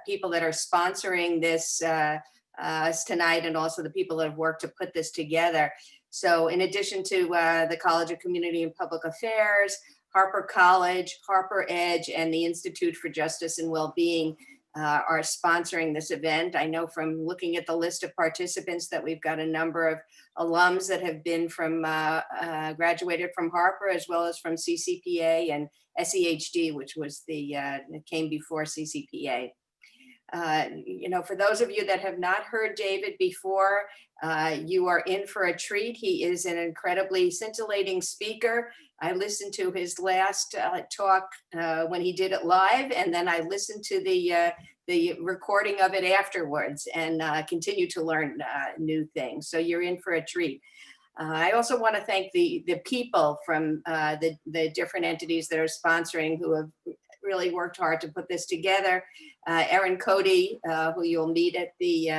people that are sponsoring this us tonight, and also the people that have worked to put this together. So in addition to the College of Community and Public Affairs, Harper College, Harper Edge, and the Institute for Justice and Wellbeing are sponsoring this event. I know from looking at the list of participants that we've got a number of alums that have been from graduated from Harper, as well as from CCPA and SEHD, which was the came before CCPA. For those of you that have not heard David before, you are in for a treat. He is an incredibly scintillating speaker. I listened to his last talk when he did it live, and then I listened to the recording of it afterwards, and continue to learn new things. So you're in for a treat. I also want to thank the people from the different entities that are sponsoring, who have really worked hard to put this together. Erin Cody, who you'll meet at the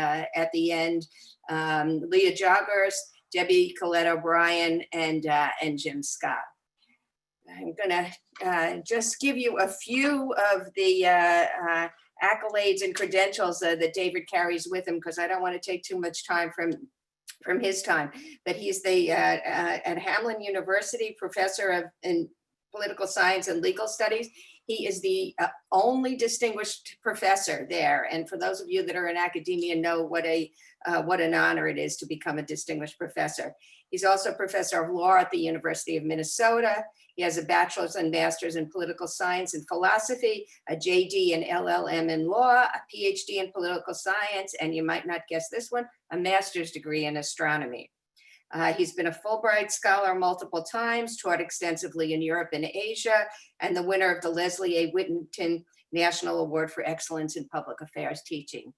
end, Leah Joggers, Debbie Collette O'Brien, and Jim Scott. I'm gonna just give you a few of the accolades and credentials that David carries with him, because I don't want to take too much time from his time. But he's the at Hamline University professor in political science and legal studies. He is the only distinguished professor there. And for those of you that are in academia know what an honor it is to become a distinguished professor. He's also professor of law at the University of Minnesota. He has a bachelor's and master's in political science and philosophy, a JD and LLM in law, a PhD in political science, and you might not guess this one, a master's degree in astronomy. He's been a Fulbright Scholar multiple times, taught extensively in Europe and Asia, and the winner of the Leslie A. Whittington National Award for Excellence in Public Affairs Teaching.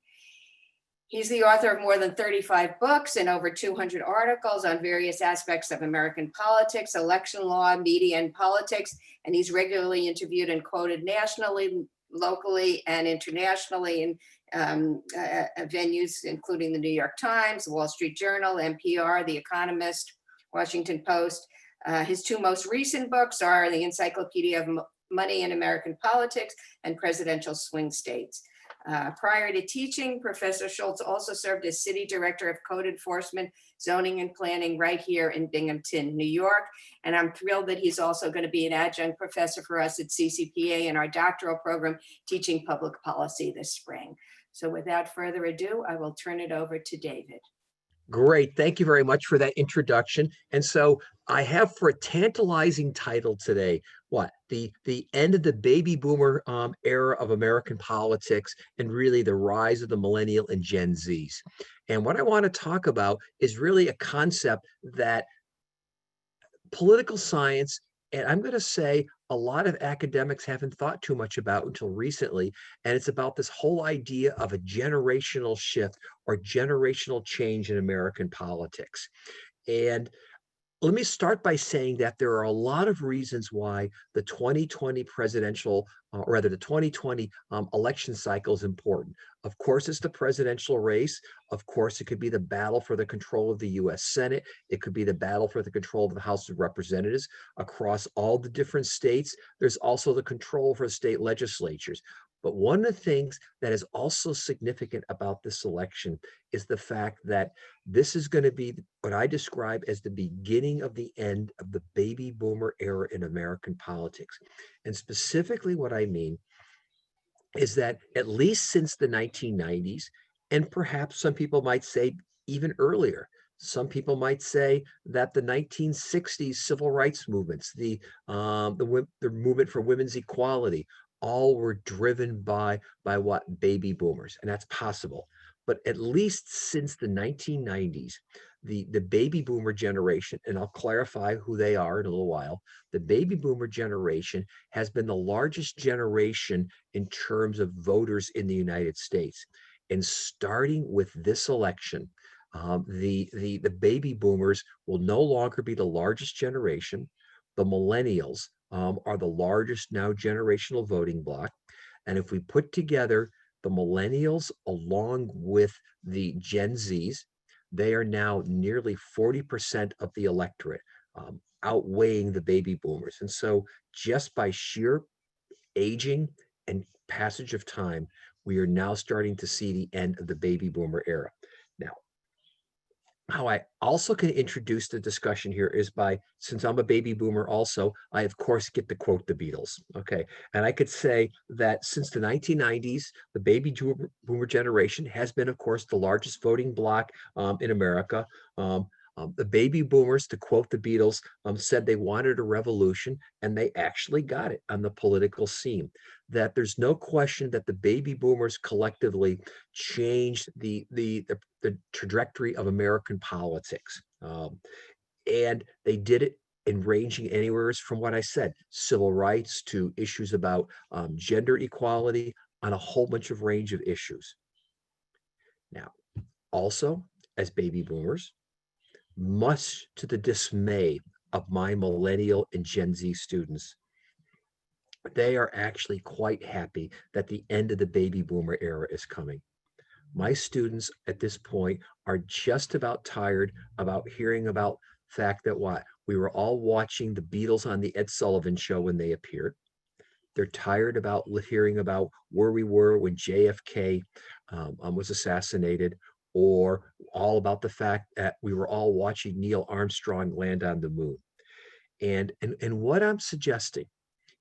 He's the author of more than 35 books and over 200 articles on various aspects of American politics, election law, media, and politics, and he's regularly interviewed and quoted nationally, locally, and internationally in venues including the New York Times, the Wall Street Journal, NPR, The Economist, Washington Post. His two most recent books are The Encyclopedia of Money in American Politics and Presidential Swing States. Prior to teaching, Professor Schultz also served as City Director of Code Enforcement, Zoning and Planning right here in Binghamton, New York. And I'm thrilled that he's also going to be an adjunct professor for us at CCPA in our doctoral program, teaching public policy this spring. So without further ado, I will turn it over to David. Great. Thank you very much for that introduction. And so I have for a tantalizing title today, what? The end of the baby boomer era of American politics, and really the rise of the millennial and Gen Zs. And what I want to talk about is really a concept that political science, and I'm going to say a lot of academics haven't thought too much about until recently, and it's about this whole idea of a generational shift or generational change in American politics. And let me start by saying that there are a lot of reasons why the 2020 presidential, or rather the 2020 election cycle is important. Of course, it's the presidential race. Of course, it could be the battle for the control of the US Senate. It could be the battle for the control of the House of Representatives across all the different states. There's also the control for state legislatures. But one of the things that is also significant about this election is the fact that this is going to be what I describe as the beginning of the end of the baby boomer era in American politics. And specifically what I mean is that at least since the 1990s, and perhaps some people might say even earlier, some people might say that the 1960s civil rights movements, the movement for women's equality, all were driven by what? Baby boomers, and that's possible. But at least since the 1990s, the baby boomer generation, and I'll clarify who they are in a little while, the baby boomer generation has been the largest generation in terms of voters in the United States. And starting with this election, the baby boomers will no longer be the largest generation. The millennials are the largest now generational voting bloc. And if we put together the millennials along with the Gen Zs, they are now nearly 40% of the electorate, outweighing the baby boomers. And so just by sheer aging and passage of time, We are now starting to see the end of the baby boomer era. Now, how I also can introduce the discussion here is by, since I'm a baby boomer also, I of course get to quote the Beatles, okay? And I could say that since the 1990s, the baby boomer generation has been, of course, the largest voting bloc in America. The baby boomers, to quote the Beatles, said they wanted a revolution, and they actually got it on the political scene. That there's no question that the baby boomers collectively changed the trajectory of American politics. And they did it in ranging anywhere from what I said, civil rights to issues about gender equality, on a whole bunch of range of issues. Now, also, as baby boomers, much to the dismay of my millennial and Gen Z students, they are actually quite happy that the end of the baby boomer era is coming. My students at this point are just about tired about hearing about the fact that what we were all watching the Beatles on the Ed Sullivan Show when they appeared. They're tired about hearing about where we were when JFK was assassinated, or all about the fact that we were all watching Neil Armstrong land on the moon. And what I'm suggesting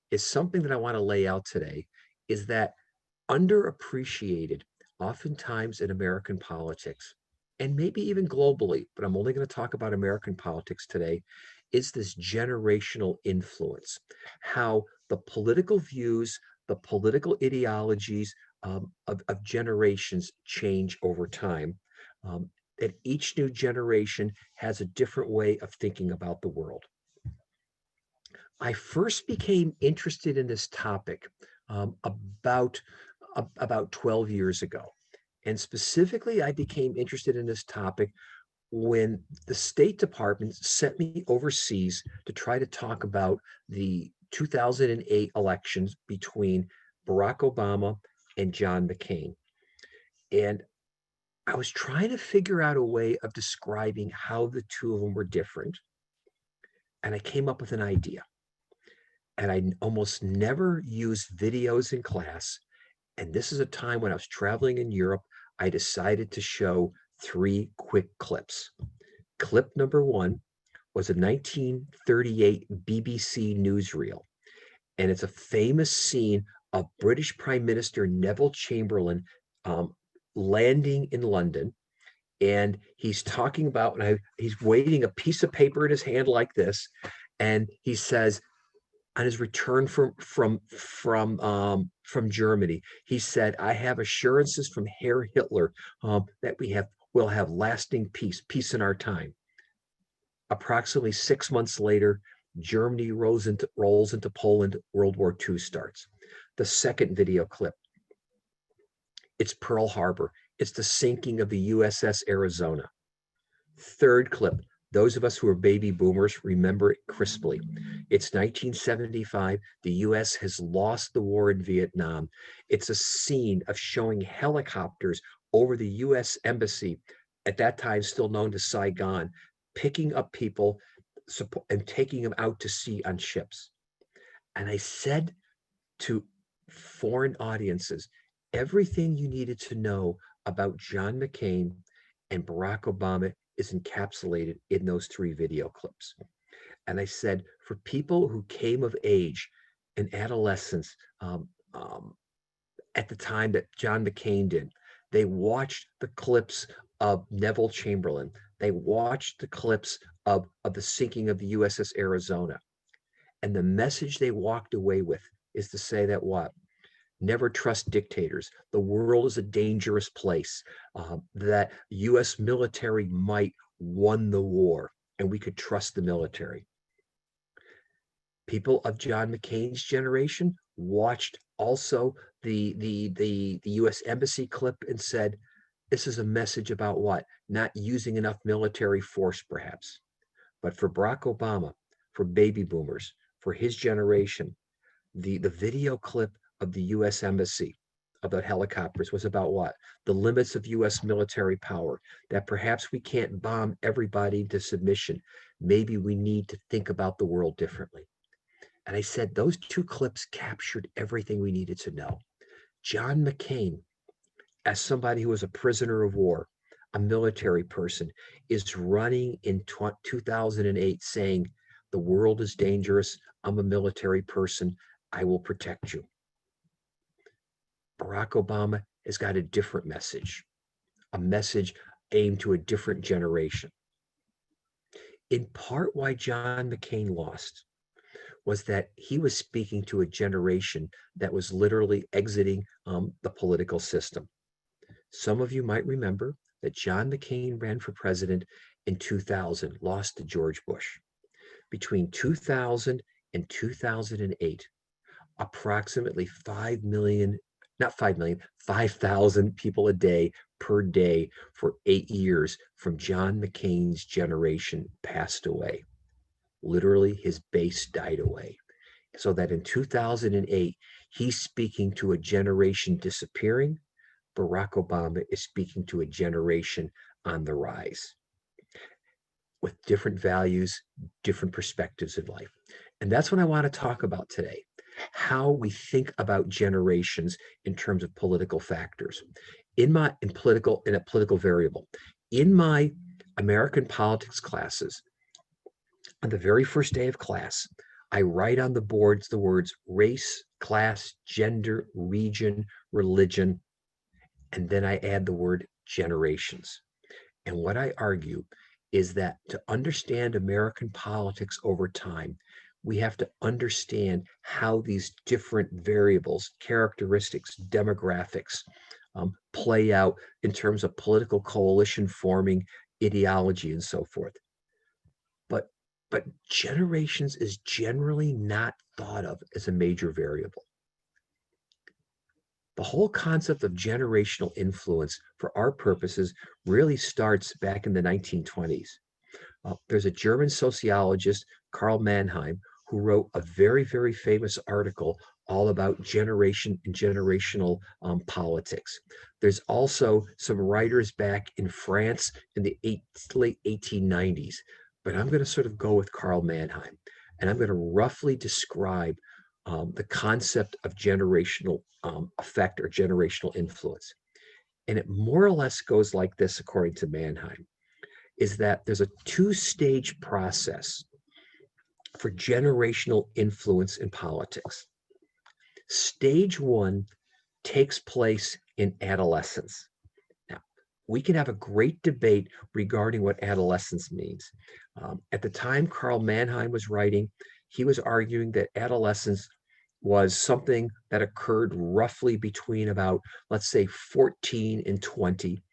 is something that I want to lay out today, is that underappreciated, oftentimes in American politics, and maybe even globally, but I'm only going to talk about American politics today, is this generational influence. How the political views, the political ideologies of generations change over time. That each new generation has a different way of thinking about the world. I first became interested in this topic about 12 years ago. And specifically, I became interested in this topic when the State Department sent me overseas to try to talk about the 2008 elections between Barack Obama and John McCain. And I was trying to figure out a way of describing how the two of them were different. And I came up with an idea. And I almost never use videos in class. And this is a time when I was traveling in Europe. I decided to show 3 quick clips. Clip number 1 was a 1938 BBC newsreel. And it's a famous scene of British Prime Minister Neville Chamberlain landing in London. And he's talking about, he's waving a piece of paper in his hand like this. And he says, on his return from Germany, he said, "I have assurances from Herr Hitler that will have lasting peace in our time." Approximately 6 months later, Germany rolls into Poland. World War II starts. The second video clip, it's Pearl Harbor. It's the sinking of the USS Arizona. Third clip, those of us who are baby boomers remember it crisply. It's 1975. The US has lost the war in Vietnam. It's a scene of showing helicopters over the US Embassy, at that time still known as Saigon, picking up people and taking them out to sea on ships. And I said to foreign audiences, everything you needed to know about John McCain and Barack Obama is encapsulated in those 3 video clips. And I said, for people who came of age in adolescence at the time that John McCain did, they watched the clips of Neville Chamberlain. They watched the clips of the sinking of the USS Arizona. And the message they walked away with is to say that what? Never trust dictators. The world is a dangerous place. That US military might won the war, and we could trust the military. People of John McCain's generation watched also the US Embassy clip and said, this is a message about what? Not using enough military force, perhaps. But for Barack Obama, for baby boomers, for his generation, the video clip of the US Embassy, of the helicopters, was about what? The limits of US military power, that perhaps we can't bomb everybody into submission. Maybe we need to think about the world differently. And I said those 2 clips captured everything we needed to know. John McCain as somebody who was a prisoner of war, a military person, is running in 2008 saying, the world is dangerous. I'm a military person. I will protect you. Barack Obama has got a different message, a message aimed to a different generation. In part, why John McCain lost was that he was speaking to a generation that was literally exiting the political system. Some of you might remember that John McCain ran for president in 2000, lost to George Bush. Between 2000 and 2008, approximately 5 million, not 5 million, 5,000 people a day per day for 8 years from John McCain's generation passed away. Literally, his base died away. So that in 2008, he's speaking to a generation disappearing. Barack Obama is speaking to a generation on the rise with different values, different perspectives in life. And that's what I want to talk about today, how we think about generations in terms of political factors. In a political variable. In my American politics classes, on the very first day of class, I write on the boards the words race, class, gender, region, religion, and then I add the word generations. And what I argue is that to understand American politics over time, we have to understand how these different variables, characteristics, demographics play out in terms of political coalition forming, ideology, and so forth. But generations is generally not thought of as a major variable. The whole concept of generational influence for our purposes really starts back in the 1920s. There's a German sociologist, Karl Mannheim, who wrote a very, very famous article all about generation and generational politics. There's also some writers back in France in the late 1890s, but I'm going to sort of go with Karl Mannheim, and I'm going to roughly describe the concept of generational effect or generational influence. And it more or less goes like this, according to Mannheim, is that there's a two-stage process for generational influence in politics. Stage one takes place in adolescence. Now, we can have a great debate regarding what adolescence means. At the time Karl Mannheim was writing, he was arguing that adolescence was something that occurred roughly between about, let's say, 14 and 20.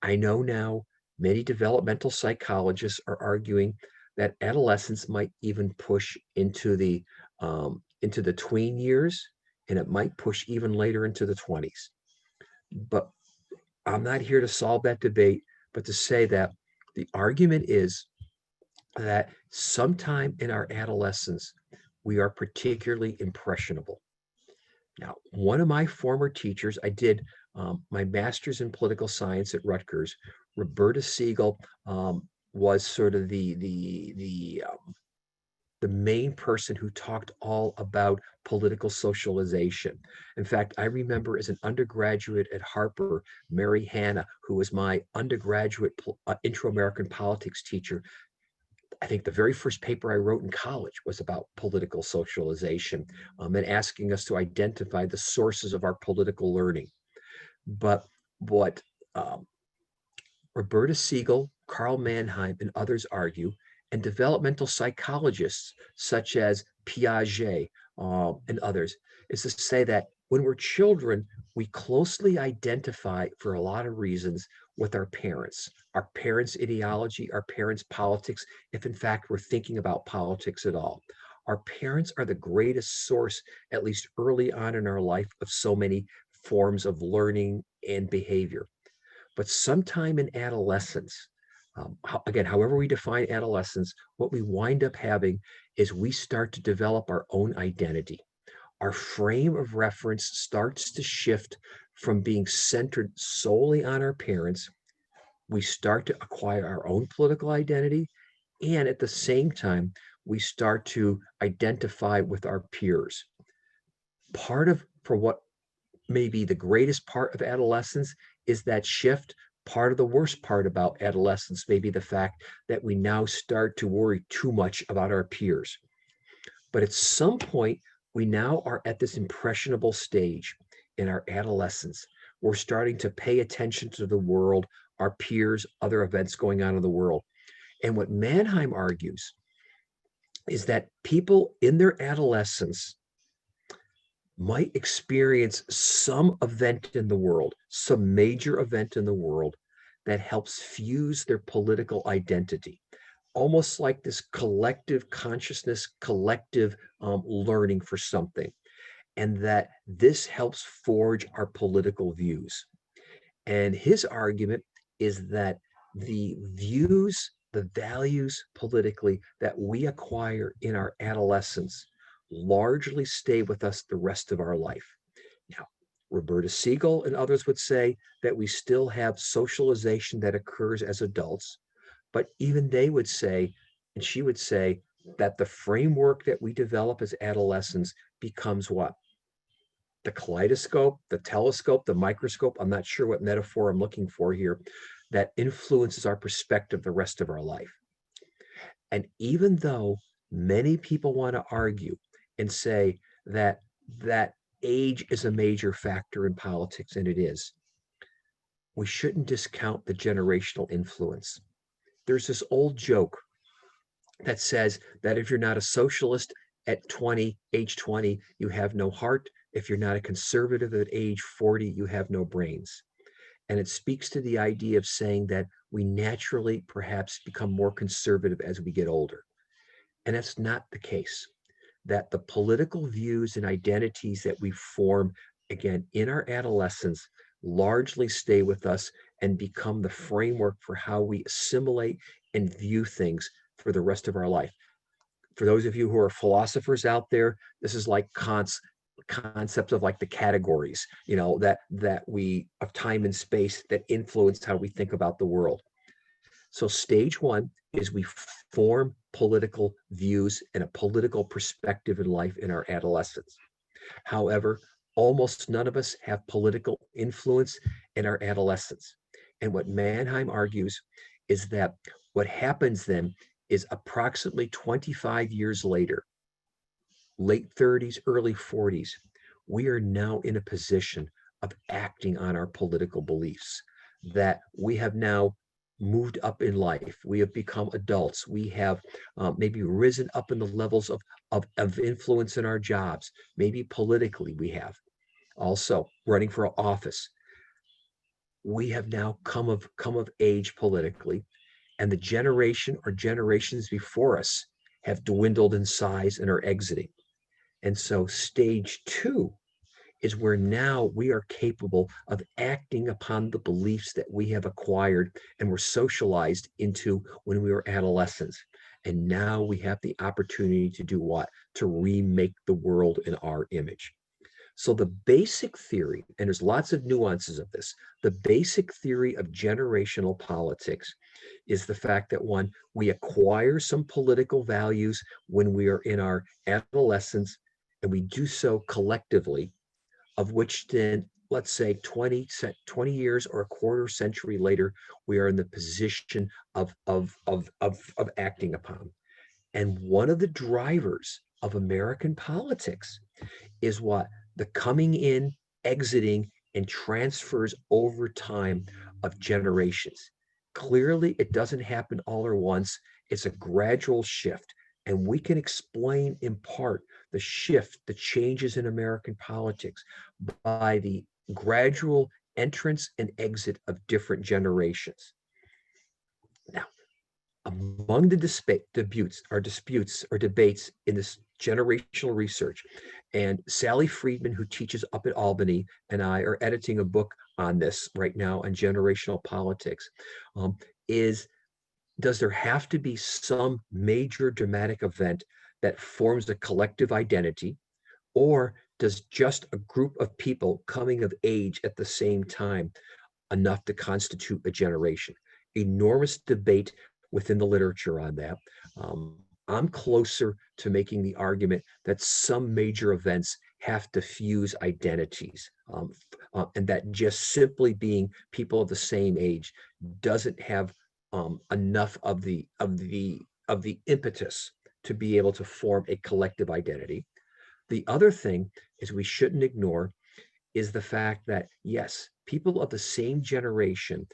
I know now many developmental psychologists are arguing that adolescence might even push into the tween years, and it might push even later into the 20s. But I'm not here to solve that debate, but to say that the argument is that sometime in our adolescence, we are particularly impressionable. Now, one of my former teachers, I did my master's in political science at Rutgers. Roberta Siegel was sort of the main person who talked all about political socialization. In fact, I remember as an undergraduate at Harper, Mary Hanna, who was my undergraduate intro-American politics teacher. I think the very first paper I wrote in college was about political socialization and asking us to identify the sources of our political learning. But what Roberta Siegel, Karl Mannheim, and others argue, and developmental psychologists such as Piaget and others, is to say that when we're children, we closely identify, for a lot of reasons, with our parents' ideology, our parents' politics, if in fact we're thinking about politics at all. Our parents are the greatest source, at least early on in our life, of so many forms of learning and behavior. But sometime in adolescence, again, however we define adolescence, what we wind up having is we start to develop our own identity. Our frame of reference starts to shift from being centered solely on our parents. We start to acquire our own political identity, and at the same time, we start to identify with our peers. For what maybe the greatest part of adolescence is that shift. Part of the worst part about adolescence may be the fact that we now start to worry too much about our peers. But at some point, we now are at this impressionable stage in our adolescence. We're starting to pay attention to the world, our peers, other events going on in the world. And what Mannheim argues is that people in their adolescence might experience some event in the world, some major event in the world that helps fuse their political identity, almost like this collective consciousness, collective learning for something, and that this helps forge our political views. And his argument is that the views, the values politically that we acquire in our adolescence largely stay with us the rest of our life. Now, Roberta Siegel and others would say that we still have socialization that occurs as adults, but even they would say, and she would say, that the framework that we develop as adolescents becomes what? The kaleidoscope, the telescope, the microscope, I'm not sure what metaphor I'm looking for here, that influences our perspective the rest of our life. And even though many people want to argue and say that age is a major factor in politics, and it is, we shouldn't discount the generational influence. There's this old joke that says that if you're not a socialist at 20, age 20, you have no heart. If you're not a conservative at age 40, you have no brains. And it speaks to the idea of saying that we naturally perhaps become more conservative as we get older. And that's not the case. That the political views and identities that we form, again, in our adolescence, largely stay with us and become the framework for how we assimilate and view things for the rest of our life. For those of you who are philosophers out there, this is like Kant's concepts of like the categories, that we of time and space that influence how we think about the world. So stage one is we form political views and a political perspective in life in our adolescence. However, almost none of us have political influence in our adolescence. And what Mannheim argues is that what happens then is approximately 25 years later, late 30s, early 40s, we are now in a position of acting on our political beliefs, that we have now moved up in life. We have become adults. We have maybe risen up in the levels of influence in our jobs. Maybe politically we have. Also running for office. We have now come of age politically, and the generation or generations before us have dwindled in size and are exiting. And so stage two is where now we are capable of acting upon the beliefs that we have acquired and were socialized into when we were adolescents. And now we have the opportunity to do what? To remake the world in our image. So the basic theory, and there's lots of nuances of this, the basic theory of generational politics is the fact that one, we acquire some political values when we are in our adolescence, and we do so collectively, of which then, let's say 20 years or a quarter century later, we are in the position of acting upon. And one of the drivers of American politics is what? The coming in, exiting, and transfers over time of generations. Clearly, it doesn't happen all at once. It's a gradual shift. And we can explain in part the shift, the changes in American politics by the gradual entrance and exit of different generations. Now, among the disputes or debates in this generational research, and Sally Friedman, who teaches up at Albany, and I are editing a book on this right now on generational politics, is does there have to be some major dramatic event that forms a collective identity, or does just a group of people coming of age at the same time enough to constitute a generation? Enormous debate within the literature on that. I'm closer to making the argument that some major events have to fuse identities and that just simply being people of the same age doesn't have enough of the impetus to be able to form a collective identity. The other thing is we shouldn't ignore is the fact that, yes, people of the same generation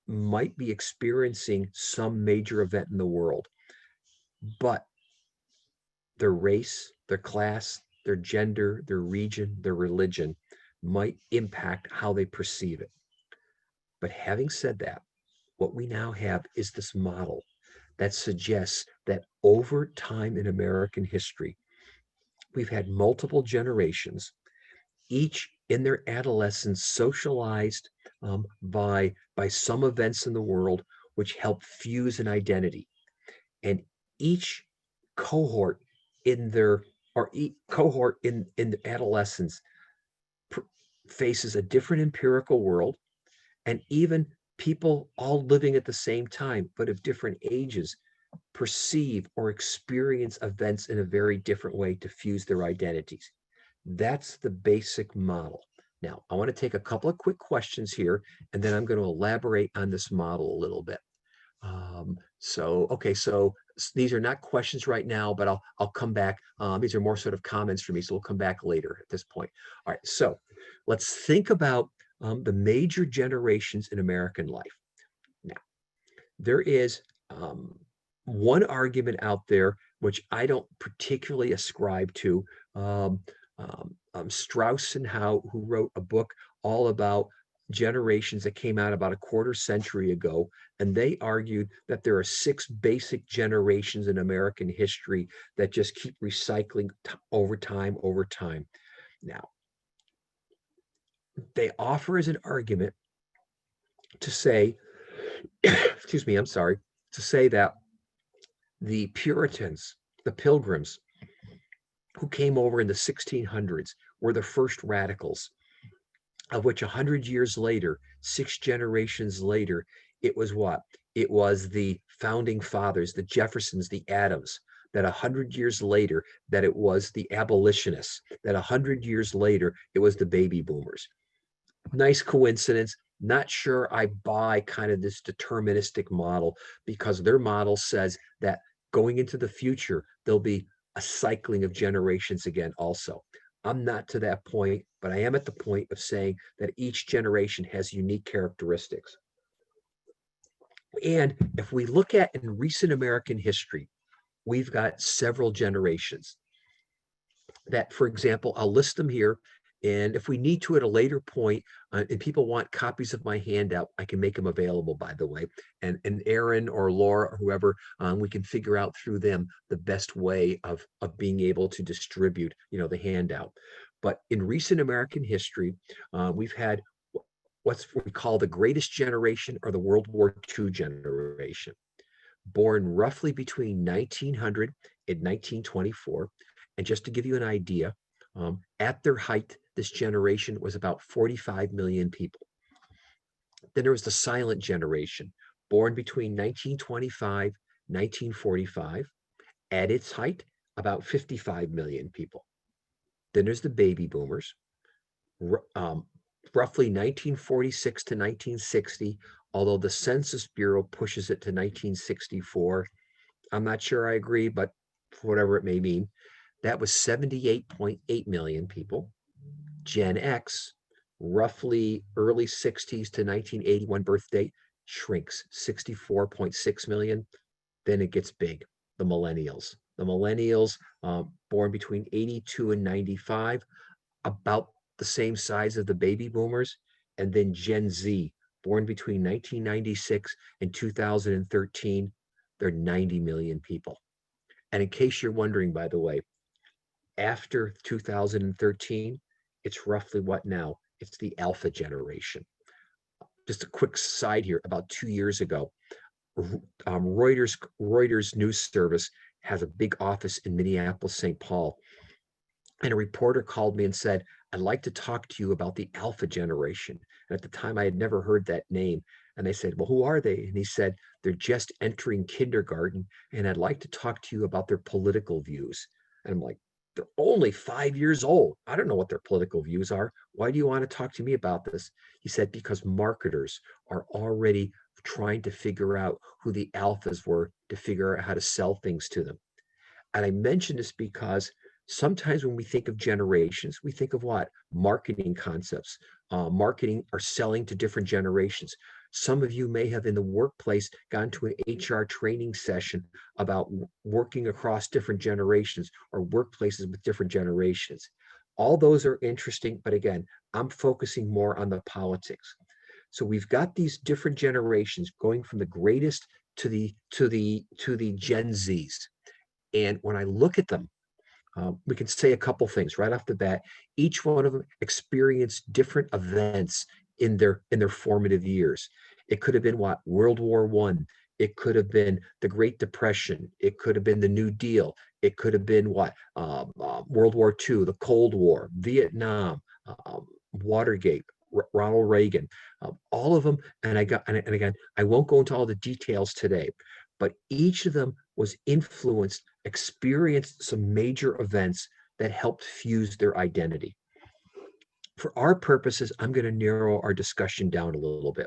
might be experiencing some major event in the world, but their race, their class, their gender, their region, their religion might impact how they perceive it. But having said that, what we now have is this model that suggests that over time in American history, we've had multiple generations, each in their adolescence socialized by some events in the world which help fuse an identity. And each cohort in their or each cohort in the adolescence faces a different empirical world, and even people all living at the same time but of different ages perceive or experience events in a very different way to fuse their identities. That's the basic model. Now, I want to take a couple of quick questions here, and then I'm going to elaborate on this model a little bit. So these are not questions right now, but I'll come back. These are more sort of comments for me, so we'll come back later at this point. All right, so let's think about the major generations in American life. Now, there is one argument out there which I don't particularly ascribe to. Strauss and Howe, who wrote a book all about generations that came out about a quarter century ago, and they argued that there are 6 basic generations in American history that just keep recycling over time. Now, they offer as an argument to say, excuse me, I'm sorry, to say that the Puritans, the Pilgrims, who came over in the 1600s were the first radicals, of which 100 years later, 6 generations later, it was what? It was the founding fathers, the Jeffersons, the Adams, that 100 years later, that it was the abolitionists, that 100 years later, it was the baby boomers. Nice coincidence. Not sure I buy kind of this deterministic model, because their model says that going into the future, there'll be a cycling of generations again also. I'm not to that point, but I am at the point of saying that each generation has unique characteristics. And if we look at in recent American history, we've got several generations that, for example, I'll list them here. And if we need to at a later point, and people want copies of my handout, I can make them available, by the way. And Aaron or Laura or whoever, we can figure out through them the best way of being able to distribute, the handout. But in recent American history, we've had what's we call the greatest generation, or the World War II generation, born roughly between 1900 and 1924. And just to give you an idea, at their height, this generation was about 45 million people. Then there was the silent generation, born between 1925, 1945. At its height, about 55 million people. Then there's the baby boomers, roughly 1946 to 1960, although the Census Bureau pushes it to 1964. I'm not sure I agree, but for whatever it may mean, that was 78.8 million people. Gen X, roughly early 60s to 1981 birth date, shrinks 64.6 million. Then it gets big, the millennials. The millennials, born between 82 and 95, about the same size of the baby boomers. And then Gen Z, born between 1996 and 2013, they're 90 million people. And in case you're wondering, by the way, after 2013, it's roughly what now? It's the alpha generation. Just a quick side here, about 2 years ago, Reuters news service has a big office in Minneapolis, St. Paul. And a reporter called me and said, I'd like to talk to you about the alpha generation. And at the time, I had never heard that name. And they said, well, who are they? And he said, they're just entering kindergarten. And I'd like to talk to you about their political views. And I'm like, They're only 5 years old. I don't know what their political views are. Why do you want to talk to me about this? He said, because marketers are already trying to figure out who the alphas were to figure out how to sell things to them. And I mention this because sometimes when we think of generations, we think of what? Marketing concepts. Marketing or selling to different generations. Some of you may have in the workplace gone to an HR training session about working across different generations or workplaces with different generations. All those are interesting, but again, I'm focusing more on the politics. So we've got these different generations going from the greatest to the Gen Zs. And when I look at them, we can say a couple things right off the bat. Each one of them experienced different events in their formative years. It could have been what? World War One. It could have been the Great Depression. It could have been the New Deal. It could have been what? World War II, the Cold War, Vietnam, Watergate, Ronald Reagan, all of them. And again, I won't go into all the details today, but each of them was influenced, experienced some major events that helped fuse their identity. For our purposes, I'm going to narrow our discussion down a little bit.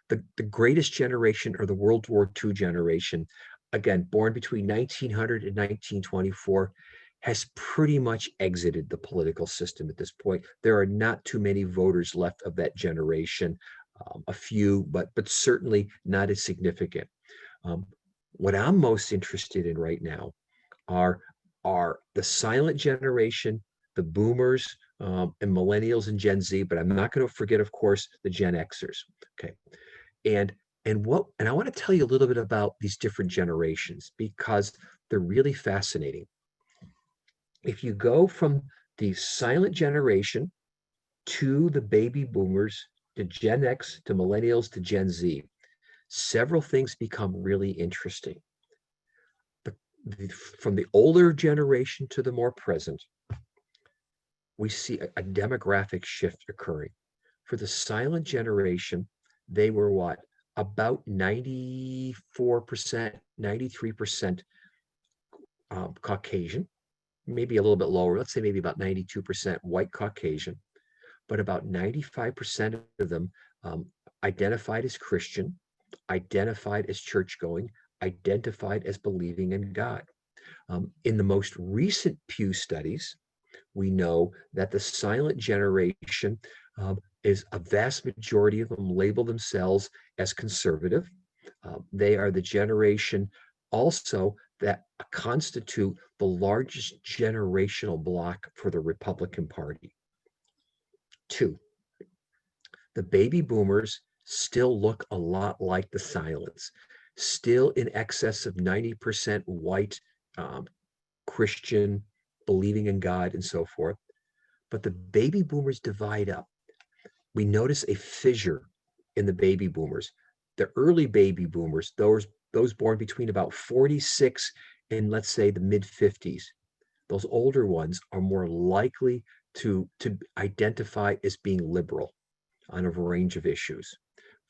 The greatest generation, or the World War II generation, again, born between 1900 and 1924, has pretty much exited the political system at this point. There are not too many voters left of that generation, a few, but certainly not as significant. What I'm most interested in right now are the silent generation, the boomers, and millennials and Gen Z, but I'm not going to forget, of course, the Gen Xers. Okay. And I want to tell you a little bit about these different generations because they're really fascinating. If you go from the silent generation to the baby boomers, to Gen X, to millennials, to Gen Z, several things become really interesting. From the older generation to the more present, we see a demographic shift occurring. For the silent generation, they were what? About 94%, 93% Caucasian, maybe a little bit lower. Let's say maybe about 92% white Caucasian, but about 95% of them identified as Christian, identified as church-going, identified as believing in God. In the most recent Pew studies, we know that the silent generation is a vast majority of them label themselves as conservative. They are the generation also that constitute the largest generational bloc for the Republican Party. Two, the baby boomers still look a lot like the silents, still in excess of 90% white, Christian, believing in God, and so forth. But the baby boomers divide up. We notice a fissure in the baby boomers. The early baby boomers, those born between about 46 and let's say the mid 50s, those older ones are more likely to identify as being liberal on a range of issues,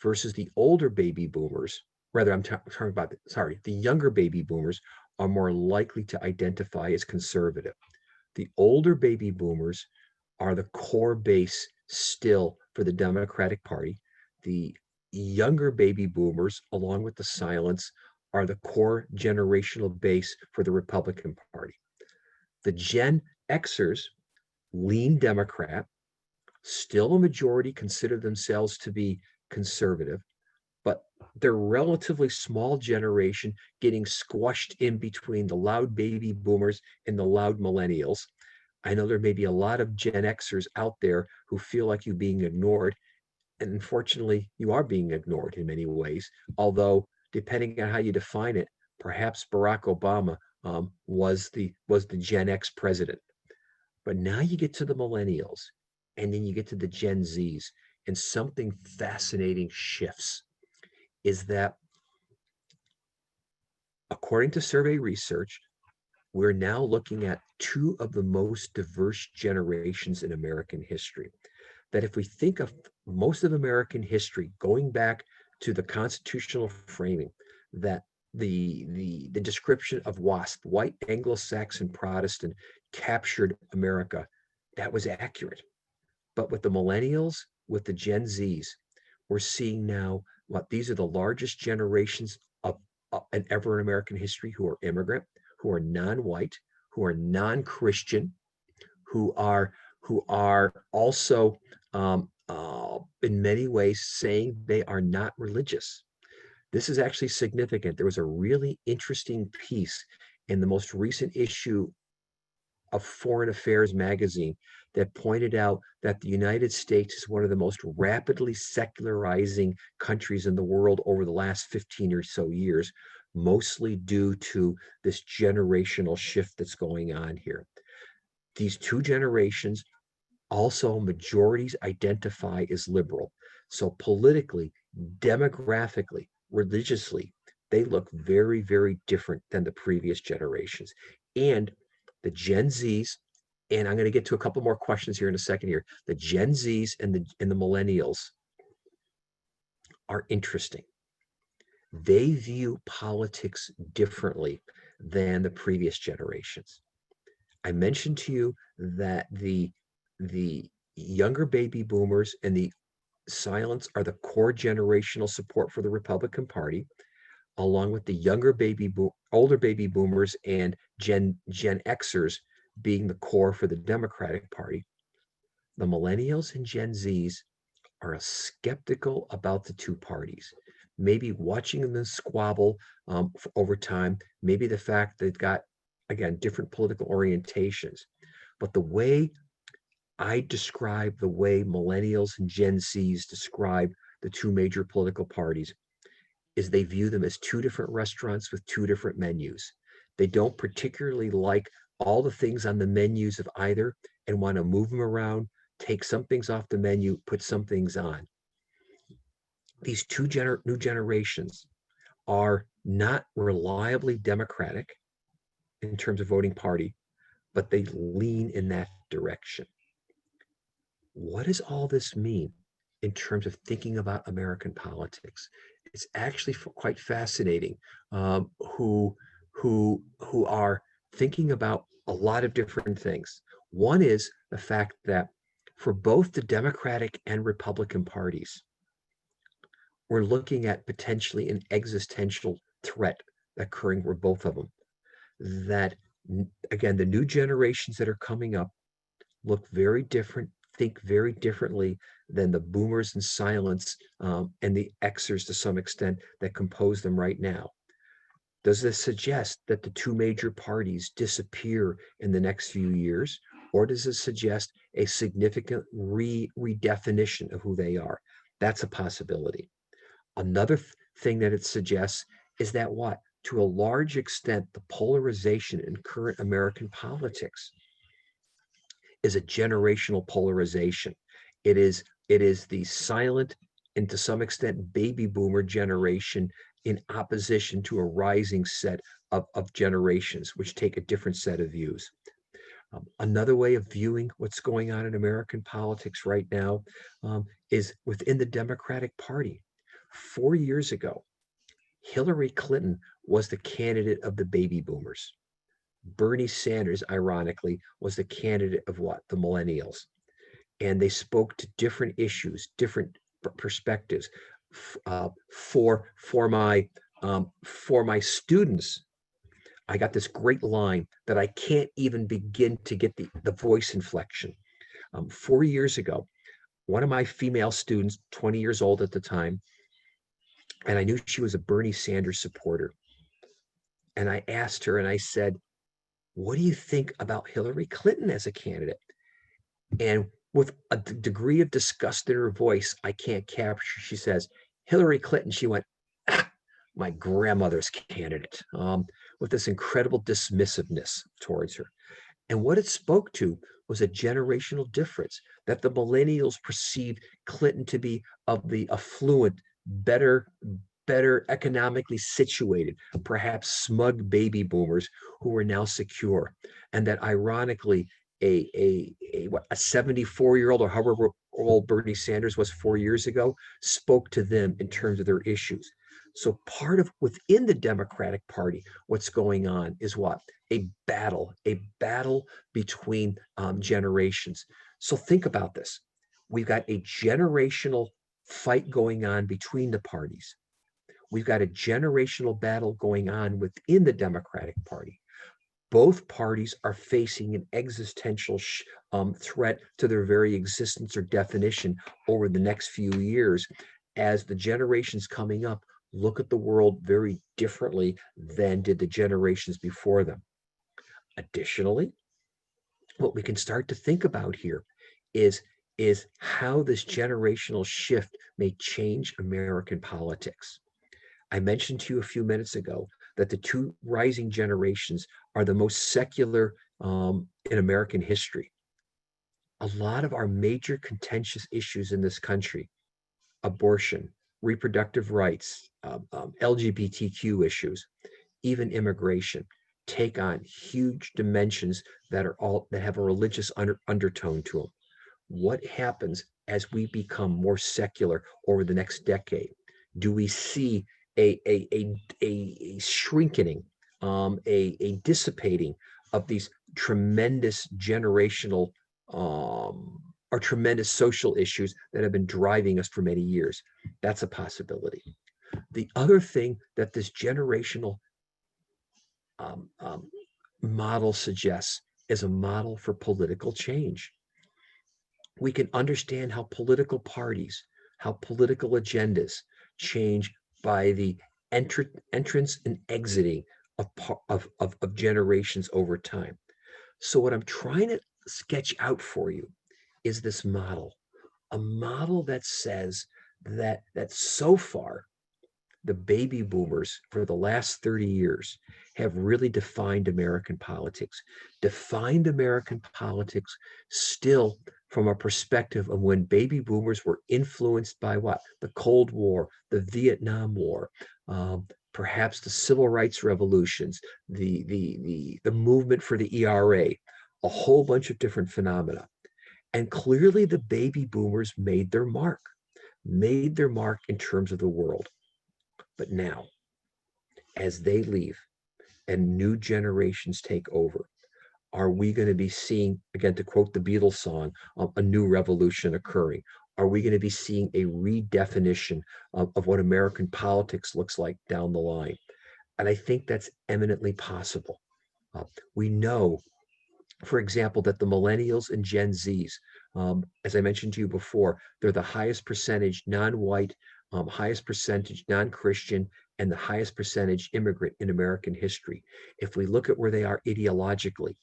versus the older baby boomers, rather, I'm talking about, the younger baby boomers are more likely to identify as conservative. The older baby boomers are the core base still for the Democratic Party. The younger baby boomers, along with the silents, are the core generational base for the Republican Party. The Gen Xers lean Democrat, still a majority consider themselves to be conservative, but they're relatively small generation getting squashed in between the loud baby boomers and the loud millennials. I know there may be a lot of Gen Xers out there who feel like you're being ignored. And unfortunately, you are being ignored in many ways. Although, depending on how you define it, perhaps Barack Obama was the Gen X president. But now you get to the millennials, and then you get to the Gen Zs, and something fascinating shifts. Is that, according to survey research, we're now looking at two of the most diverse generations in American history. That if we think of most of American history going back to the constitutional framing, that the description of WASP, white Anglo-Saxon Protestant, captured America, that was accurate. But with the millennials, with the Gen Zs, we're seeing now what these are the largest generations of ever in American history who are immigrant, who are non-white, who are non-Christian, who are also in many ways saying they are not religious. This is actually significant. There was a really interesting piece in the most recent issue of Foreign Affairs magazine that pointed out that the United States is one of the most rapidly secularizing countries in the world over the last 15 or so years, mostly due to this generational shift that's going on here. These two generations also majorities identify as liberal. So politically, demographically, religiously, they look very, very different than the previous generations. And the Gen Zs, and I'm going to get to a couple more questions here in a second here. The Gen Zs and the millennials are interesting. They view politics differently than the previous generations. I mentioned to you that the younger baby boomers and the silents are the core generational support for the Republican Party, along with the older baby boomers and Gen Xers being the core for the Democratic Party. The millennials and Gen Zs are skeptical about the two parties. Maybe watching them squabble over time, maybe the fact they've got, again, different political orientations. But the way I describe the way millennials and Gen Zs describe the two major political parties is they view them as two different restaurants with two different menus. They don't particularly like all the things on the menus of either and want to move them around, take some things off the menu, put some things on. These two new generations are not reliably Democratic in terms of voting party, but they lean in that direction. What does all this mean in terms of thinking about American politics? It's actually quite fascinating who are thinking about a lot of different things. One is the fact that for both the Democratic and Republican parties, we're looking at potentially an existential threat occurring for both of them. That, again, the new generations that are coming up look very different, think very differently than the boomers and silents and the Xers to some extent that compose them right now. Does this suggest that the two major parties disappear in the next few years? Or does it suggest a significant redefinition of who they are? That's a possibility. Another thing that it suggests is that what? To a large extent, the polarization in current American politics is a generational polarization. It is the silent and to some extent baby boomer generation in opposition to a rising set of generations which take a different set of views. Another way of viewing what's going on in American politics right now is within the Democratic Party. 4 years ago, Hillary Clinton was the candidate of the baby boomers. Bernie Sanders, ironically, was the candidate of what? The millennials. And they spoke to different issues, different perspectives. For my students, I got this great line that I can't even begin to get the voice inflection. 4 years ago, one of my female students, 20 years old at the time, and I knew she was a Bernie Sanders supporter. And I asked her and I said, what do you think about Hillary Clinton as a candidate? And with a degree of disgust in her voice I can't capture, she says, Hillary Clinton. She went, my grandmother's candidate, with this incredible dismissiveness towards her. And what it spoke to was a generational difference, that the millennials perceived Clinton to be of the affluent, better economically situated, perhaps smug baby boomers who were now secure. And that ironically, a 74-year-old or however old Bernie Sanders was 4 years ago spoke to them in terms of their issues. So part of within the Democratic Party, what's going on is what? A battle between generations. So think about this. We've got a generational fight going on between the parties. We've got a generational battle going on within the Democratic Party. Both parties are facing an existential threat to their very existence or definition over the next few years as the generations coming up look at the world very differently than did the generations before them. Additionally, what we can start to think about here is how this generational shift may change American politics. I mentioned to you a few minutes ago that the two rising generations are the most secular in American history. A lot of our major contentious issues in this country, abortion, reproductive rights, LGBTQ issues, even immigration, take on huge dimensions that have a religious undertone to them. What happens as we become more secular over the next decade? Do we see a shrinking, a dissipating of these tremendous generational or tremendous social issues that have been driving us for many years? That's a possibility. The other thing that this generational model suggests is a model for political change. We can understand how political parties, how political agendas change by the entrance and exiting of generations over time. So what I'm trying to sketch out for you is this model, a model that says that so far the baby boomers for the last 30 years have really defined American politics, still from a perspective of when baby boomers were influenced by what? The Cold War, the Vietnam War, perhaps the civil rights revolutions, the movement for the ERA, a whole bunch of different phenomena. And clearly the baby boomers made their mark in terms of the world. But now, as they leave and new generations take over, are we going to be seeing, again, to quote the Beatles song, a new revolution occurring? Are we going to be seeing a redefinition of what American politics looks like down the line? And I think that's eminently possible. We know, for example, that the Millennials and Gen Zs, as I mentioned to you before, they're the highest percentage non-white, highest percentage non-Christian, and the highest percentage immigrant in American history. If we look at where they are ideologically,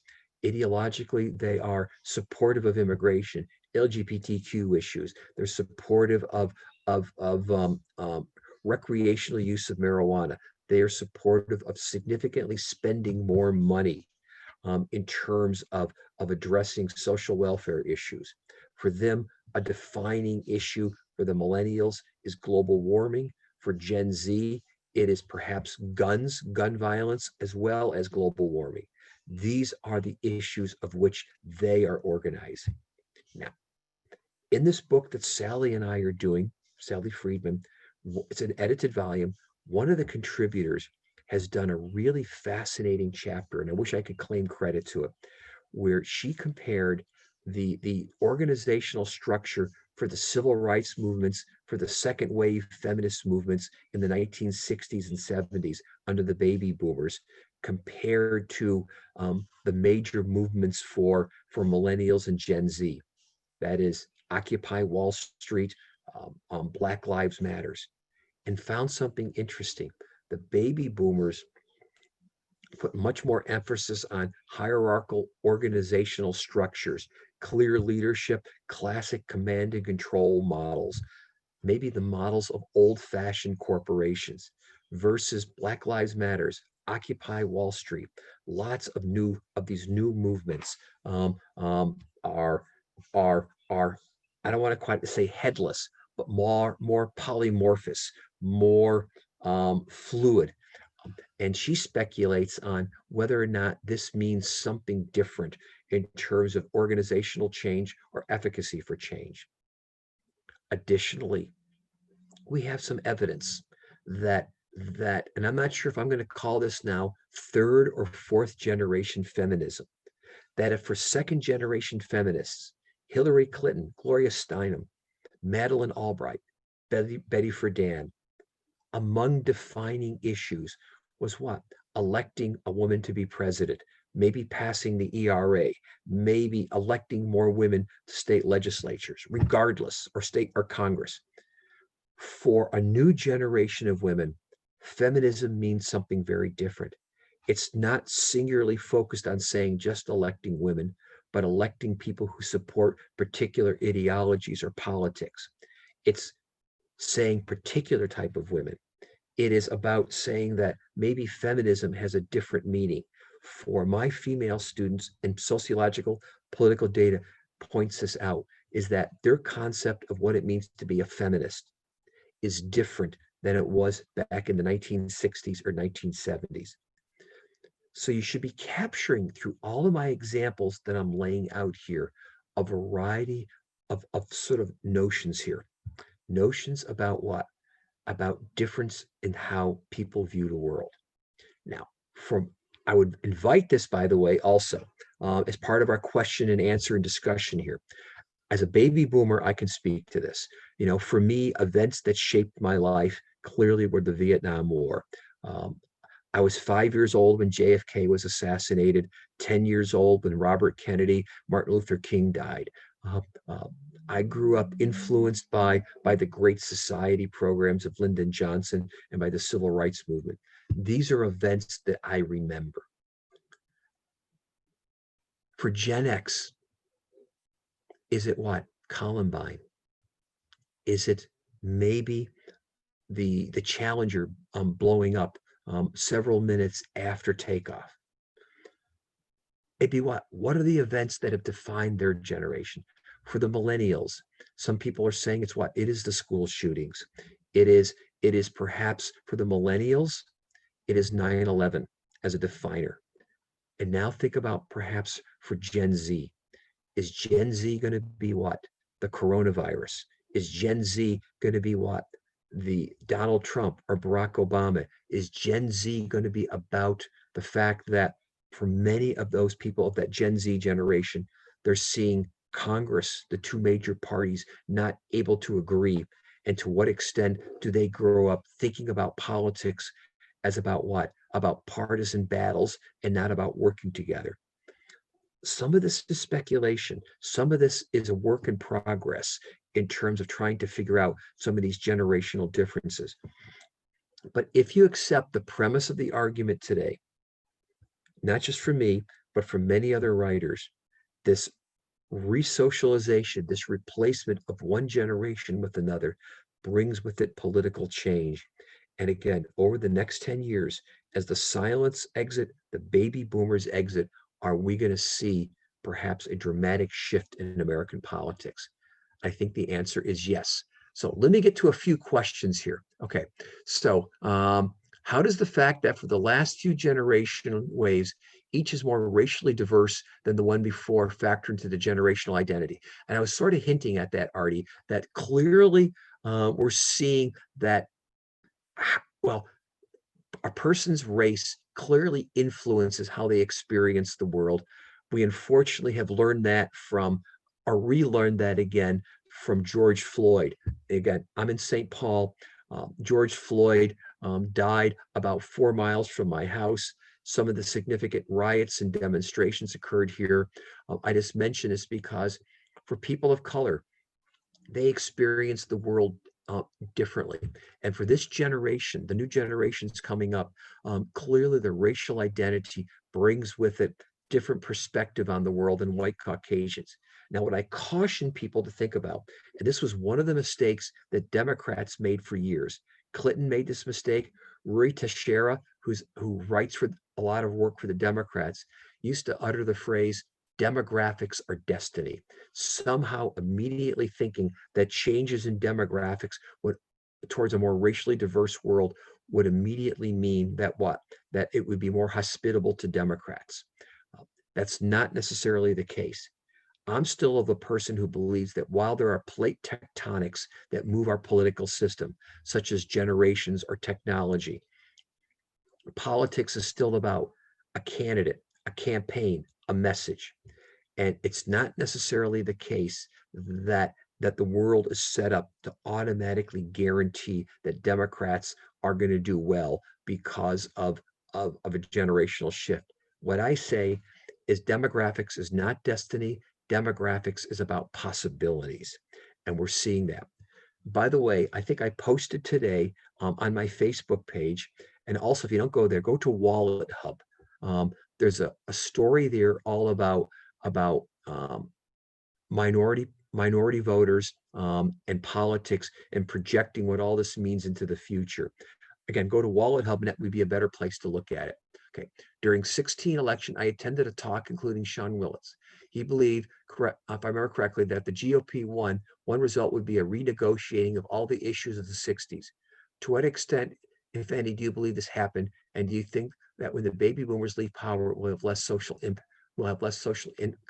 they are supportive of immigration, LGBTQ issues. They're supportive of recreational use of marijuana. They are supportive of significantly spending more money in terms of addressing social welfare issues. For them, a defining issue for the millennials is global warming. For Gen Z, it is perhaps gun violence, as well as global warming. These are the issues of which they are organizing. Now, in this book that Sally and I are doing, Sally Friedman, it's an edited volume. One of the contributors has done a really fascinating chapter, and I wish I could claim credit to it, where she compared the organizational structure for the civil rights movements, for the second wave feminist movements in the 1960s and 70s under the baby boomers, compared to the major movements for millennials and Gen Z. That is Occupy Wall Street, Black Lives Matters, and found something interesting. The baby boomers put much more emphasis on hierarchical organizational structures, clear leadership, classic command and control models, maybe the models of old-fashioned corporations, versus Black Lives Matters, Occupy Wall Street. Lots of these new movements are I don't want to quite say headless, but more polymorphous, more fluid. And she speculates on whether or not this means something different in terms of organizational change or efficacy for change. Additionally, we have some evidence that that, and I'm not sure if I'm going to call this now third or fourth generation feminism, that if for second generation feminists, Hillary Clinton, Gloria Steinem, Madeleine Albright, Betty Friedan, among defining issues was what? Electing a woman to be president, maybe passing the ERA, maybe electing more women to state legislatures, regardless, or state or Congress. For a new generation of women, feminism means something very different. It's not singularly focused on saying just electing women, but electing people who support particular ideologies or politics. It's saying particular type of women. It is about saying that maybe feminism has a different meaning. For my female students, and sociological political data points this out, is that their concept of what it means to be a feminist is different than it was back in the 1960s or 1970s. So you should be capturing through all of my examples that I'm laying out here a variety of sort of notions here. Notions about what? About difference in how people view the world. Now, I would invite this, by the way, also as part of our question and answer and discussion here. As a baby boomer, I can speak to this. For me, events that shaped my life clearly were the Vietnam War. I was 5 years old when JFK was assassinated, 10 years old when Robert Kennedy, Martin Luther King died. Uh, uh, I grew up influenced by the Great Society programs of Lyndon Johnson and by the Civil Rights Movement. These are events that I remember. For Gen X, is it what? Columbine? Is it maybe the Challenger blowing up several minutes after takeoff? It'd be what? What are the events that have defined their generation? For the millennials, some people are saying it's what? It is the school shootings. It is perhaps for the millennials, it is 9/11 as a definer. And now think about perhaps for Gen Z. Is Gen Z going to be what? The coronavirus. Is Gen Z going to be what? The Donald Trump or Barack Obama? Is Gen Z going to be about the fact that for many of those people of that Gen Z generation, they're seeing Congress, the two major parties, not able to agree? And to what extent do they grow up thinking about politics as about what? About partisan battles and not about working together? Some of this is speculation. Some of this is a work in progress in terms of trying to figure out some of these generational differences. But if you accept the premise of the argument today, not just for me, but for many other writers, this resocialization, this replacement of one generation with another brings with it political change. And again, over the next 10 years, as the silents exit, the baby boomers exit, are we going to see perhaps a dramatic shift in American politics? I think the answer is yes. So let me get to a few questions here. Okay, so how does the fact that for the last few generation waves, each is more racially diverse than the one before factor into the generational identity? And I was sort of hinting at that, Artie, that clearly we're seeing that, well, a person's race clearly influences how they experience the world. We unfortunately have learned that from, or relearned that again from George Floyd. Again, I'm in St. Paul. George Floyd died about 4 miles from my house. Some of the significant riots and demonstrations occurred here. I just mention this because for people of color, they experience the world differently. And for this generation, the new generations coming up, clearly the racial identity brings with it different perspective on the world than white Caucasians. Now, what I caution people to think about, and this was one of the mistakes that Democrats made for years. Clinton made this mistake. Rui Teixeira, who writes for a lot of work for the Democrats, used to utter the phrase, demographics are destiny, somehow immediately thinking that changes in demographics would towards a more racially diverse world would immediately mean that what? That it would be more hospitable to Democrats. That's not necessarily the case. I'm still of the person who believes that while there are plate tectonics that move our political system, such as generations or technology, politics is still about a candidate, a campaign, a message. And it's not necessarily the case that the world is set up to automatically guarantee that Democrats are going to do well because of a generational shift. What I say is demographics is not destiny. Demographics is about possibilities. And we're seeing that. By the way, I think I posted today on my Facebook page. And also, if you don't go there, go to Wallet Hub. There's a story there all about minority voters and politics and projecting what all this means into the future. Again, go to Wallet Hub, and that would be a better place to look at it. Okay. During 16 election, I attended a talk including Sean Willis. He believed, correct, if I remember correctly, that the GOP won, one result would be a renegotiating of all the issues of the 60s. To what extent, if any, do you believe this happened? And do you think that when the baby boomers leave power, we'll have less social impact? We'll have less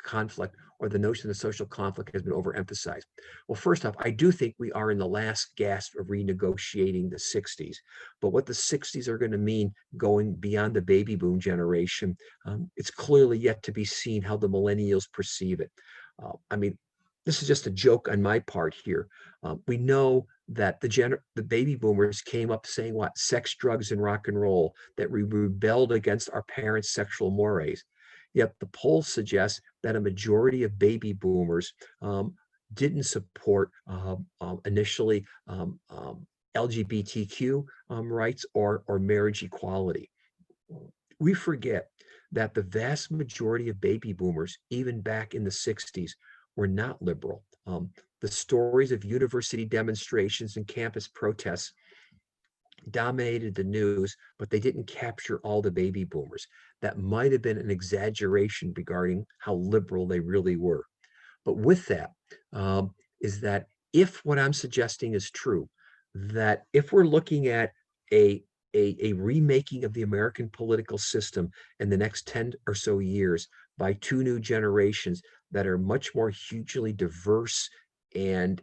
conflict, or the notion of social conflict has been overemphasized. Well, first off, I do think we are in the last gasp of renegotiating the 60s. But what the 60s are going to mean going beyond the baby boom generation, it's clearly yet to be seen how the millennials perceive it. I mean, this is just a joke on my part here. We know that the baby boomers came up saying what? Sex, drugs, and rock and roll, that we rebelled against our parents' sexual mores. Yet the polls suggest that a majority of baby boomers didn't support initially LGBTQ rights or marriage equality. We forget that the vast majority of baby boomers, even back in the 60s, were not liberal. The stories of university demonstrations and campus protests dominated the news, but they didn't capture all the baby boomers. That might have been an exaggeration regarding how liberal they really were. But with that, is that if what I'm suggesting is true, that if we're looking at a a remaking of the American political system in the next 10 or so years by two new generations that are much more hugely diverse and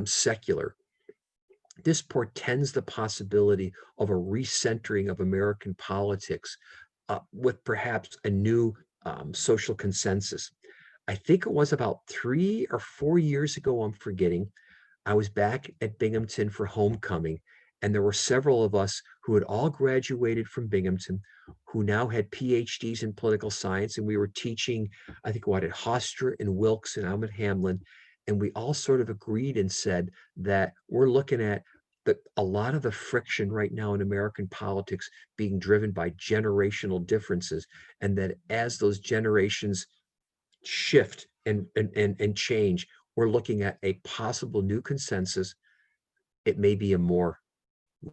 secular. This portends the possibility of a recentering of American politics with perhaps a new social consensus. I think it was about 3 or 4 years ago, I'm forgetting, I was back at Binghamton for homecoming, and there were several of us who had all graduated from Binghamton, who now had PhDs in political science, and we were teaching, I think, what, at Hofstra and Wilkes and I'm at Hamlin, and we all sort of agreed and said that we're looking at a lot of the friction right now in American politics being driven by generational differences, and that as those generations shift and change, we're looking at a possible new consensus. It may be a more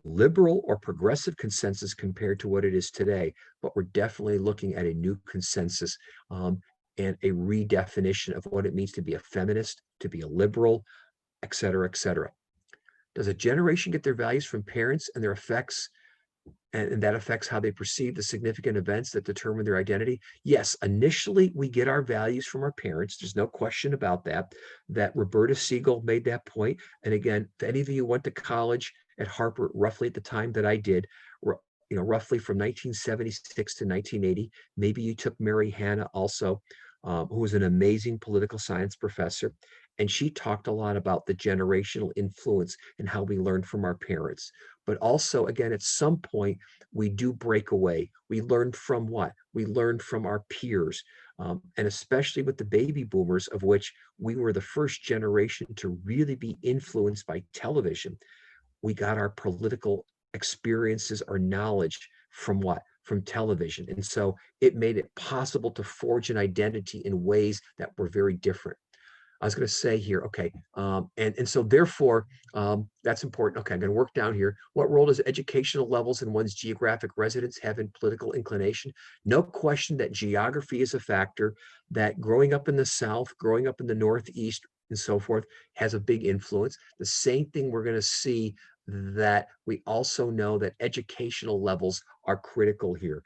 liberal or progressive consensus compared to what it is today, but we're definitely looking at a new consensus and a redefinition of what it means to be a feminist, to be a liberal, et cetera, et cetera. Does a generation get their values from parents and their effects, and that affects how they perceive the significant events that determine their identity? Yes, initially we get our values from our parents. There's no question about that. That Roberta Siegel made that point. And again, if any of you went to college at Harvard roughly at the time that I did, roughly from 1976 to 1980, maybe you took Mary Hanna also, who was an amazing political science professor. And she talked a lot about the generational influence and how we learn from our parents. But also, again, at some point, we do break away. We learn from what? We learn from our peers. And especially with the baby boomers, of which we were the first generation to really be influenced by television. We got our political experiences, our knowledge from what? From television. And so it made it possible to forge an identity in ways that were very different. I was going to say here, okay, and so therefore, that's important. Okay, I'm going to work down here. What role does educational levels and one's geographic residence have in political inclination? No question that geography is a factor, that growing up in the South, growing up in the Northeast, and so forth, has a big influence. The same thing we're going to see, that we also know that educational levels are critical here,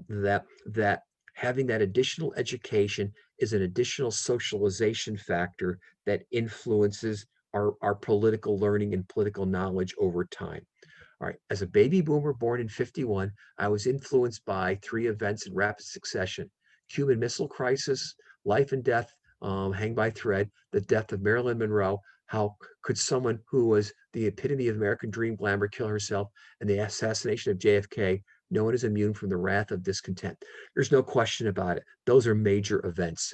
that Having that additional education is an additional socialization factor that influences our political learning and political knowledge over time. All right, as a baby boomer born in 51, I was influenced by three events in rapid succession: Cuban Missile Crisis, life and death hang by thread, the death of Marilyn Monroe. How could someone who was the epitome of American dream glamour kill herself, and the assassination of JFK? No one is immune from the wrath of discontent. There's no question about it. Those are major events,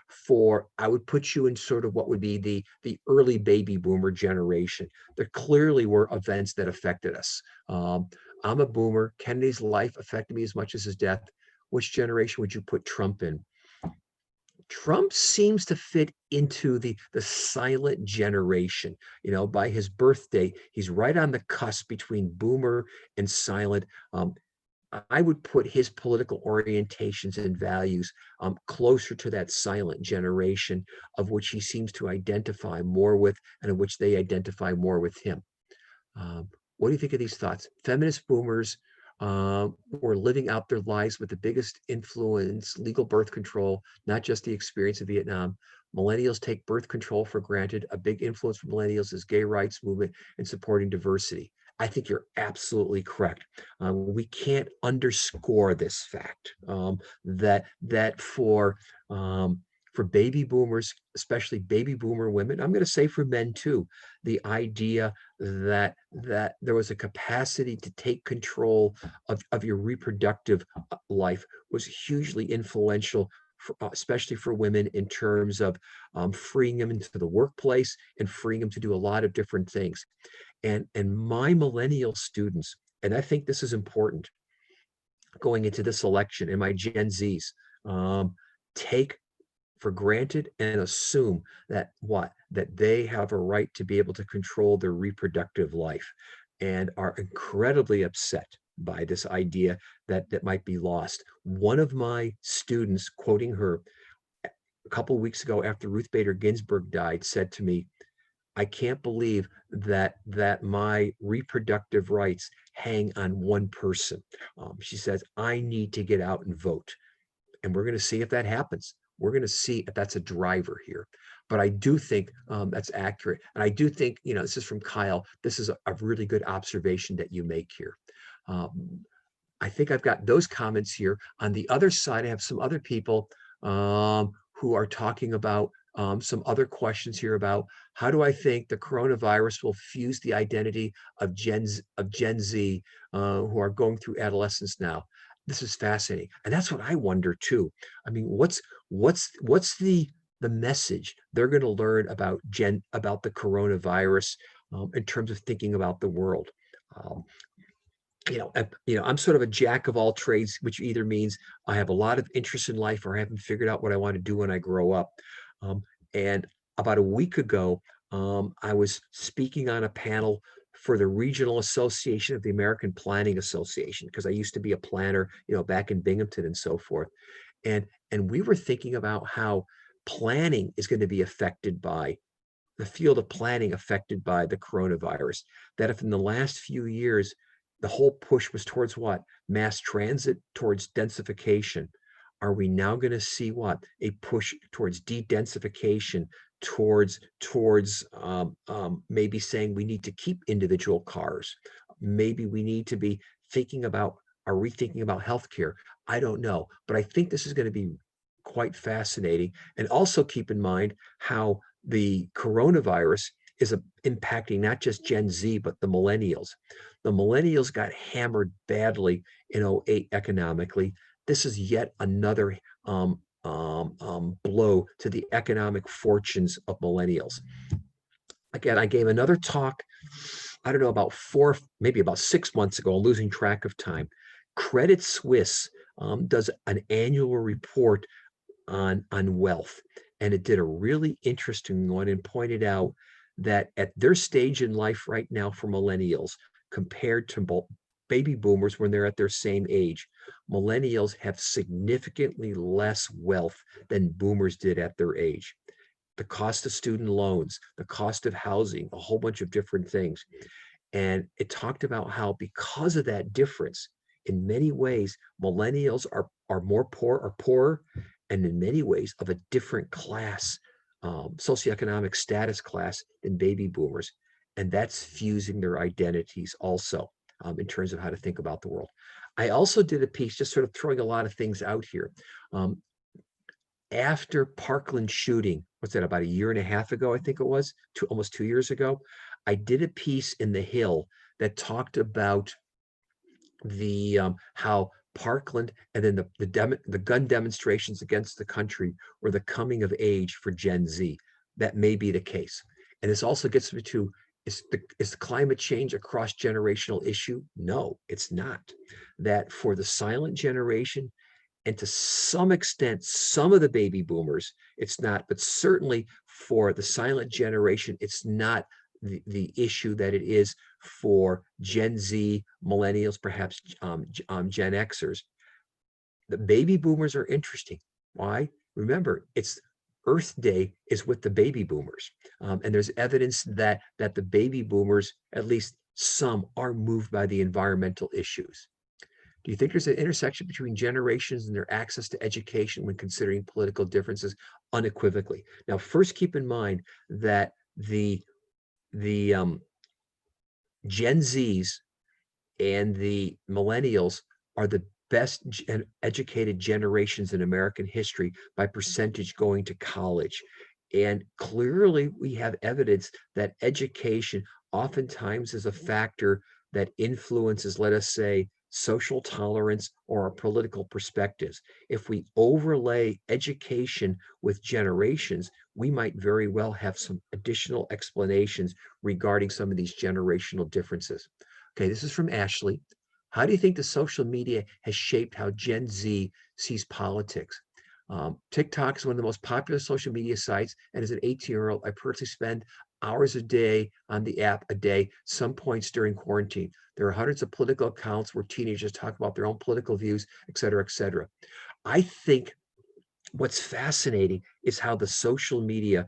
for I would put you in sort of what would be the early baby boomer generation. There clearly were events that affected us. I'm a boomer. Kennedy's life affected me as much as his death. Which generation would you put Trump in? Trump seems to fit into the silent generation. By his birthday, he's right on the cusp between boomer and silent. I would put his political orientations and values closer to that silent generation, of which he seems to identify more with, and of which they identify more with him. What do you think of these thoughts? Feminist boomers were living out their lives with the biggest influence, legal birth control, not just the experience of Vietnam. Millennials take birth control for granted. A big influence for millennials is gay rights movement and supporting diversity. I think you're absolutely correct. We can't underscore this fact, that for baby boomers, especially baby boomer women, I'm going to say for men too, the idea that there was a capacity to take control of your reproductive life was hugely influential, especially for women, in terms of freeing them into the workplace and freeing them to do a lot of different things. And my millennial students, and I think this is important going into this election, and my Gen Zs, take for granted and assume that they have a right to be able to control their reproductive life, and are incredibly upset by this idea that might be lost. One of my students, quoting her a couple of weeks ago after Ruth Bader Ginsburg died, said to me, "I can't believe that my reproductive rights hang on one person." She says, "I need to get out and vote." And we're going to see if that happens. We're going to see if that's a driver here. But I do think that's accurate. And I do think, this is from Kyle, this is a really good observation that you make here. I think I've got those comments here. On the other side, I have some other people who are talking about some other questions here about: how do I think the coronavirus will fuse the identity of Gen Z who are going through adolescence now? This is fascinating, and that's what I wonder too. I mean, what's the message they're going to learn about the coronavirus in terms of thinking about the world? Um, I'm sort of a jack of all trades, which either means I have a lot of interest in life, or I haven't figured out what I want to do when I grow up. And about a week ago, I was speaking on a panel for the Regional Association of the American Planning Association, because I used to be a planner, back in Binghamton and so forth. And we were thinking about how planning is going to be affected by the field of planning affected by the coronavirus. That if in the last few years, the whole push was towards what? Mass transit, towards densification. Are we now going to see what? A push towards de-densification, towards maybe saying we need to keep individual cars. Maybe we need to be thinking about, are we thinking about healthcare? I don't know, but I think this is going to be quite fascinating. And also keep in mind how the coronavirus is impacting not just Gen Z, but the millennials. The millennials got hammered badly in '08 economically. This is yet another blow to the economic fortunes of millennials. Again, I gave another talk, I don't know, maybe about 6 months ago. I'm losing track of time. Credit Suisse does an annual report on wealth, and it did a really interesting one and pointed out that at their stage in life right now for millennials, compared to baby boomers when they're at their same age, millennials have significantly less wealth than boomers did at their age. The cost of student loans, the cost of housing, a whole bunch of different things. And it talked about how, because of that difference, in many ways, millennials are poorer, and in many ways of a different class, socioeconomic status class than baby boomers. And that's fusing their identities also, in terms of how to think about the world. I also did a piece, just sort of throwing a lot of things out here. After Parkland shooting, what's that, about a year and a half ago, I think it was, almost 2 years ago, I did a piece in The Hill that talked about the how Parkland and then the gun demonstrations against the country were the coming of age for Gen Z. That may be the case. And this also gets me to, is climate change a cross-generational issue? No, it's not. That for the silent generation, and to some extent, some of the baby boomers, it's not, but certainly for the silent generation, it's not the issue that it is for Gen Z, millennials, perhaps Gen Xers. The baby boomers are interesting. Why? Remember, it's Earth Day is with the baby boomers. And there's evidence that the baby boomers, at least some, are moved by the environmental issues. Do you think there's an intersection between generations and their access to education when considering political differences? Unequivocally. Now, first keep in mind that the Gen Zs and the millennials are the best educated generations in American history by percentage going to college. And clearly we have evidence that education oftentimes is a factor that influences, let us say, social tolerance or our political perspectives. If we overlay education with generations, we might very well have some additional explanations regarding some of these generational differences. Okay, this is from Ashley. How do you think the social media has shaped how Gen Z sees politics? TikTok is one of the most popular social media sites, and as an 18-year-old, I personally spend hours a day on the app a day, some points during quarantine. There are hundreds of political accounts where teenagers talk about their own political views, et cetera, et cetera. I think what's fascinating is how the social media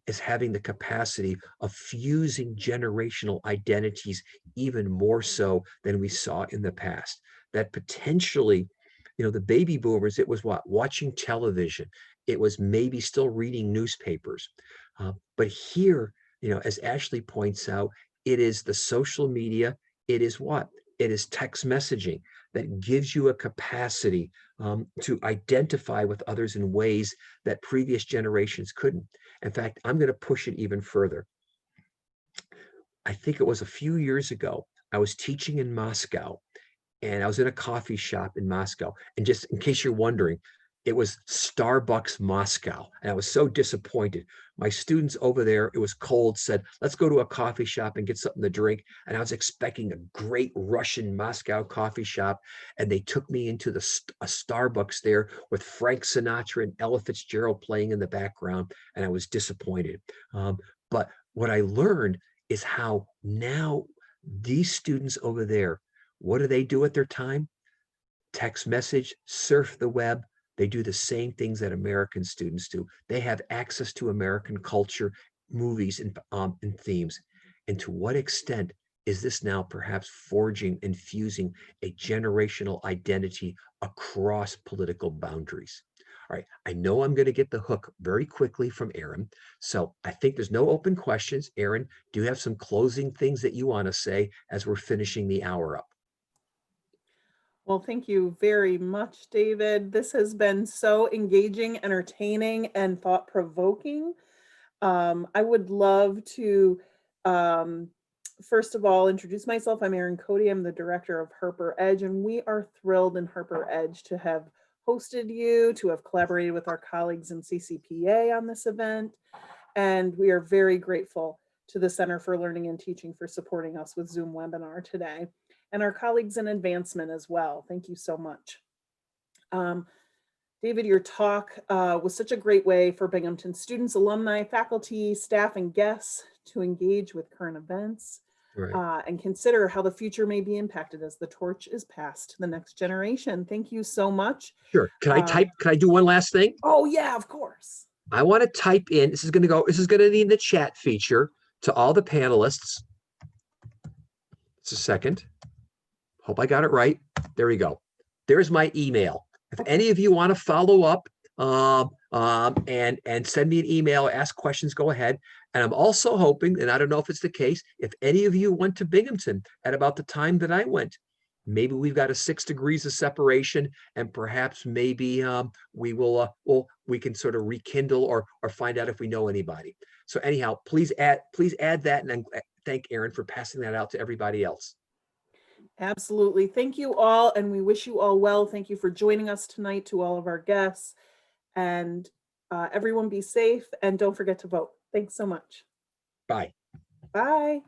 is having the capacity of fusing generational identities even more so than we saw in the past. That potentially, the baby boomers, it was what? Watching television. It was maybe still reading newspapers. But here, as Ashley points out, it is the social media. It is what? It is text messaging that gives you a capacity to identify with others in ways that previous generations couldn't. In fact, I'm going to push it even further. I think it was a few years ago, I was teaching in Moscow, and I was in a coffee shop in Moscow. And just in case you're wondering, it was Starbucks Moscow. And I was so disappointed. My students over there, it was cold, said, let's go to a coffee shop and get something to drink. And I was expecting a great Russian Moscow coffee shop. And they took me into a Starbucks there with Frank Sinatra and Ella Fitzgerald playing in the background. And I was disappointed. But what I learned is how now these students over there, what do they do at their time? Text message, surf the web. They do the same things that American students do. They have access to American culture, movies, and themes. And to what extent is this now perhaps forging and fusing a generational identity across political boundaries? All right, I know I'm going to get the hook very quickly from Aaron. So I think there's no open questions. Aaron, do you have some closing things that you want to say as we're finishing the hour up? Well, thank you very much, David. This has been so engaging, entertaining, and thought-provoking. I would love to, first of all, introduce myself. I'm Erin Cody. I'm the director of Harper Edge, and we are thrilled in Harper Edge to have hosted you, to have collaborated with our colleagues in CCPA on this event. And we are very grateful to the Center for Learning and Teaching for supporting us with Zoom webinar today, and our colleagues in advancement as well. Thank you so much. David, your talk was such a great way for Binghamton students, alumni, faculty, staff, and guests to engage with current events, right, and consider how the future may be impacted as the torch is passed to the next generation. Thank you so much. Sure. Can I do one last thing? Oh yeah, of course. I want to type in, this is going to be in the chat feature to all the panelists. Just a second. Hope I got it right. There we go. There's my email. If Okay. any of you want to follow up and send me an email, ask questions, go ahead. And I'm also hoping, and I don't know if it's the case, if any of you went to Binghamton at about the time that I went, maybe we've got a 6 degrees of separation, and perhaps maybe we can sort of rekindle or find out if we know anybody. So anyhow, please add that, and thank Erin for passing that out to everybody else. Absolutely. Thank you all, and we wish you all well. Thank you for joining us tonight, to all of our guests. And everyone be safe, and don't forget to vote. Thanks so much. Bye. Bye.